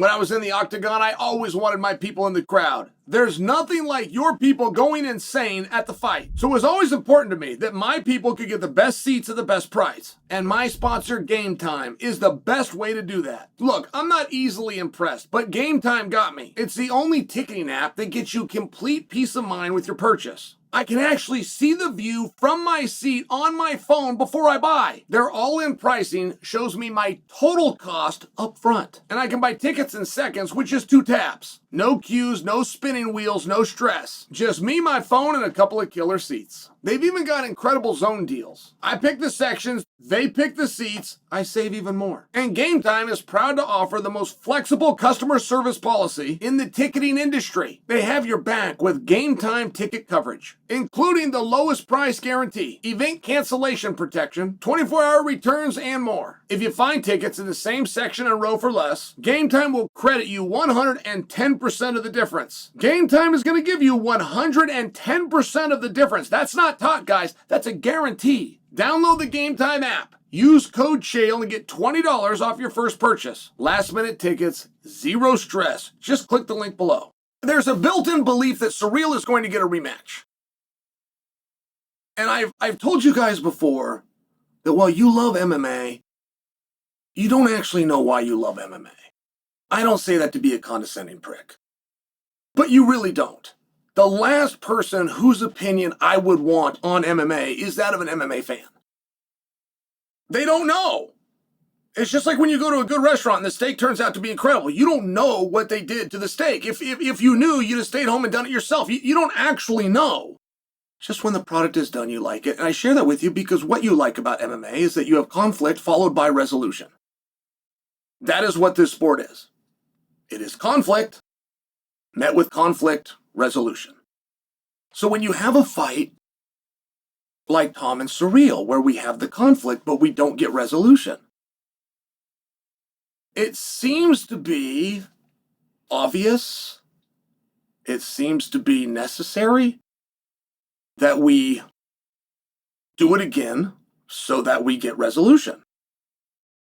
When I was in the octagon, I always wanted my people in the crowd. There's nothing like your people going insane at the fight. So it was always important to me that my people could get the best seats at the best price. And my sponsor, Game Time, is the best way to do that. Look, I'm not easily impressed, but Game Time got me. It's the only ticketing app that gets you complete peace of mind with your purchase. I can actually see the view from my seat on my phone before I buy. Their all-in pricing shows me my total cost up front. And I can buy tickets in seconds with just 2 taps. No queues, no spinning wheels, no stress. Just me, my phone, and a couple of killer seats. They've even got incredible zone deals. I pick the sections, they pick the seats, I save even more. And Game Time is proud to offer the most flexible customer service policy in the ticketing industry. They have your back with Game Time ticket coverage, including the lowest price guarantee, event cancellation protection, 24-hour returns, and more. If you find tickets in the same section and row for less, Game Time will credit you 110% of the difference. Game Time is going to give you 110% of the difference. That's not talk, guys. That's a guarantee. Download the Game Time app. Use code Chael and get $20 off your first purchase. Last minute tickets, zero stress. Just click the link below. There's a built-in belief that Cyril is going to get a rematch. And I've told you guys before that while you love MMA, you don't actually know why you love MMA. I don't say that to be a condescending prick. But you really don't. The last person whose opinion I would want on MMA is that of an MMA fan. They don't know. It's just like when you go to a good restaurant and the steak turns out to be incredible. You don't know what they did to the steak. If you knew, you'd have stayed home and done it yourself. You don't actually know. Just when the product is done, you like it. And I share that with you because what you like about MMA is that you have conflict followed by resolution. That is what this sport is. It is conflict met with conflict resolution. So when you have a fight like Tom and Cyril, where we have the conflict, but we don't get resolution, it seems to be obvious, it seems to be necessary that we do it again so that we get resolution.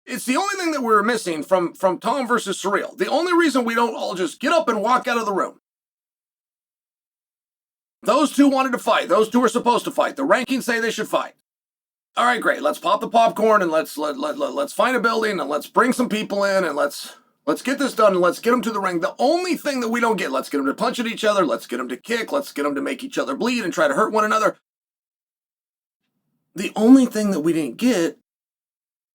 It's the only thing that we're missing from Tom versus Cyril. The only reason we don't all just get up and walk out of the room. Those two wanted to fight. Those two are supposed to fight. The rankings say they should fight. All right, great. Let's pop the popcorn and let's find a building and let's bring some people in and let's get this done and let's get them to the ring. The only thing that we don't get, let's get them to punch at each other. Let's get them to kick. Let's get them to make each other bleed and try to hurt one another. The only thing that we didn't get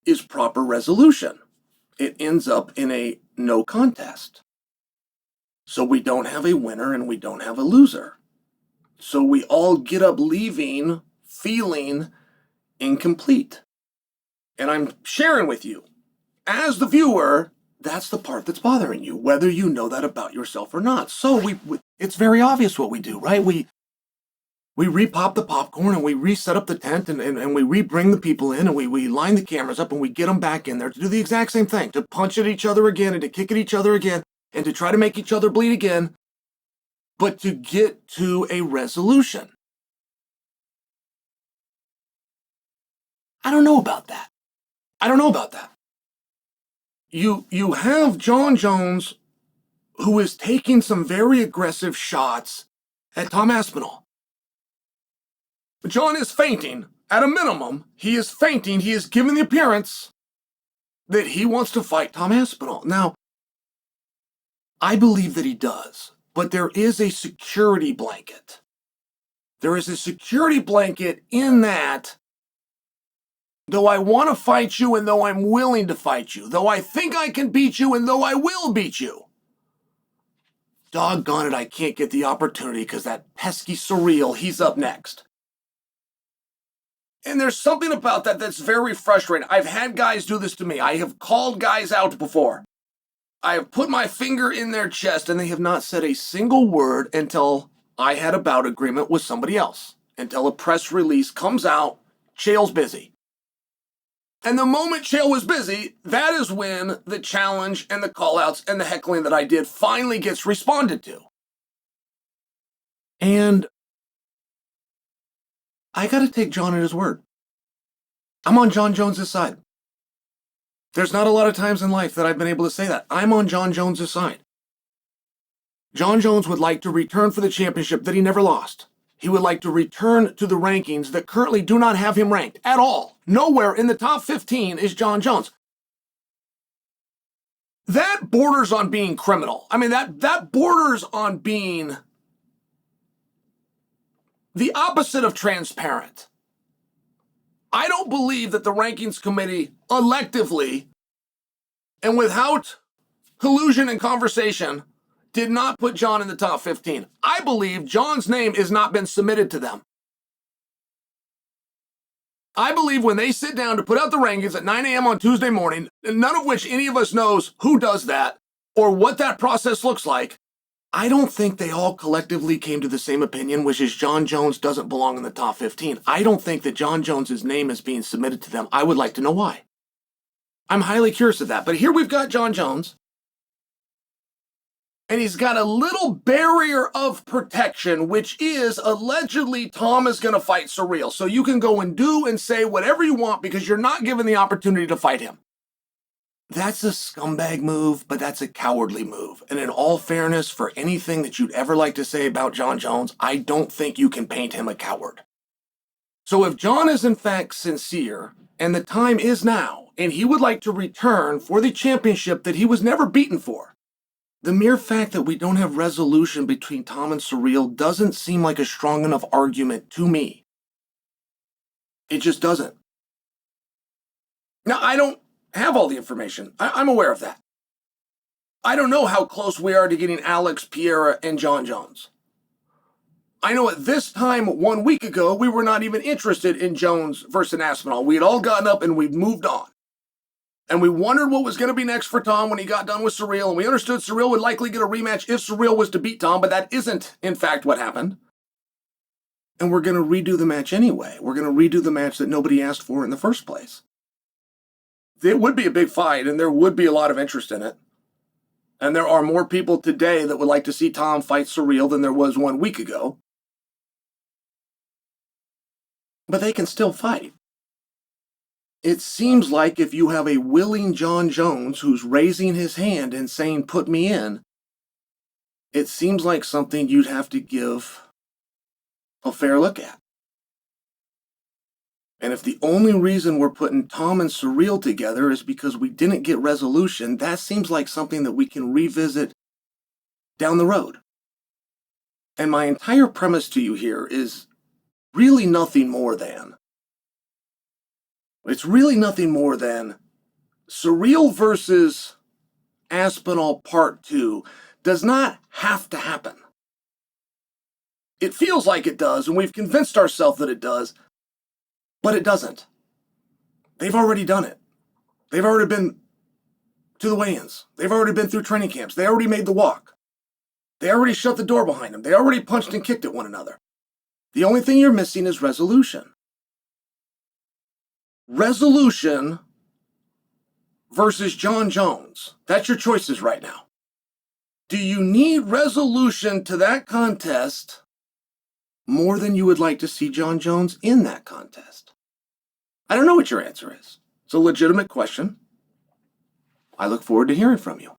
is proper resolution. It ends up in a no contest. So we don't have a winner and we don't have a loser. So we all get up leaving feeling incomplete. And I'm sharing with you, as the viewer, that's the part that's bothering you, whether you know that about yourself or not. So it's very obvious what we do, right? We repop the popcorn and we reset up the tent and we re-bring the people in and we line the cameras up and we get them back in there to do the exact same thing, to punch at each other again and to kick at each other again and to try to make each other bleed again, but to get to a resolution. I don't know about that. You have Jon Jones, who is taking some very aggressive shots at Tom Aspinall. Jon is feinting. At a minimum, he is feinting. He is giving the appearance that he wants to fight Tom Aspinall. Now, I believe that he does, but there is a security blanket. There is a security blanket in that, though I want to fight you and though I'm willing to fight you, though I think I can beat you and though I will beat you, doggone it, I can't get the opportunity because that pesky Cyril, he's up next. And there's something about that that's very frustrating. I've had guys do this to me. I have called guys out before. I have put my finger in their chest and they have not said a single word until I had a bout agreement with somebody else. Until a press release comes out, Chael's busy. And the moment Chael was busy, that is when the challenge and the call-outs and the heckling that I did finally gets responded to. And I got to take Jon at his word. I'm on Jon Jones' side. There's not a lot of times in life that I've been able to say that. I'm on Jon Jones' side. Jon Jones would like to return for the championship that he never lost. He would like to return to the rankings that currently do not have him ranked at all. Nowhere in the top 15 is Jon Jones. That borders on being criminal. I mean, that borders on being the opposite of transparent. I don't believe that the rankings committee electively and without collusion and conversation did not put Jon in the top 15. I believe Jon's name has not been submitted to them. I believe when they sit down to put out the rankings at 9 a.m. on Tuesday morning, none of which any of us knows who does that or what that process looks like, I don't think they all collectively came to the same opinion, which is Jon Jones doesn't belong in the top 15. I don't think that Jon Jones' name is being submitted to them. I would like to know why. I'm highly curious of that. But here we've got Jon Jones, and he's got a little barrier of protection, which is allegedly Tom is going to fight Cyril. So you can go and do and say whatever you want because you're not given the opportunity to fight him. That's a scumbag move, but that's a cowardly move. And in all fairness, for anything that you'd ever like to say about Jon Jones, I don't think you can paint him a coward. So if Jon is in fact sincere, and the time is now, and he would like to return for the championship that he was never beaten for, the mere fact that we don't have resolution between Tom and Cyril doesn't seem like a strong enough argument to me. It just doesn't. Now, I don't have all the information. I'm aware of that. I don't know how close we are to getting Alex, Pierre, and Jon Jones. I know at this time 1 week ago, we were not even interested in Jones versus Aspinall. We had all gotten up and we'd moved on. And we wondered what was going to be next for Tom when he got done with Cyril. And we understood Cyril would likely get a rematch if Cyril was to beat Tom, but that isn't, in fact, what happened. And we're going to redo the match anyway. We're going to redo the match that nobody asked for in the first place. It would be a big fight, and there would be a lot of interest in it. And there are more people today that would like to see Tom fight Cyril than there was 1 week ago. But they can still fight. It seems like if you have a willing Jon Jones who's raising his hand and saying, put me in, it seems like something you'd have to give a fair look at. And if the only reason we're putting Tom and Cyril together is because we didn't get resolution, that seems like something that we can revisit down the road. And my entire premise to you here is really nothing more than, it's really nothing more than Cyril versus Aspinall Part 2 does not have to happen. It feels like it does, and we've convinced ourselves that it does, but it doesn't. They've already done it. They've already been to the weigh-ins. They've already been through training camps. They already made the walk. They already shut the door behind them. They already punched and kicked at one another. The only thing you're missing is resolution. Resolution versus Jon Jones. That's your choices right now. Do you need resolution to that contest more than you would like to see Jon Jones in that contest? I don't know what your answer is. It's a legitimate question. I look forward to hearing from you.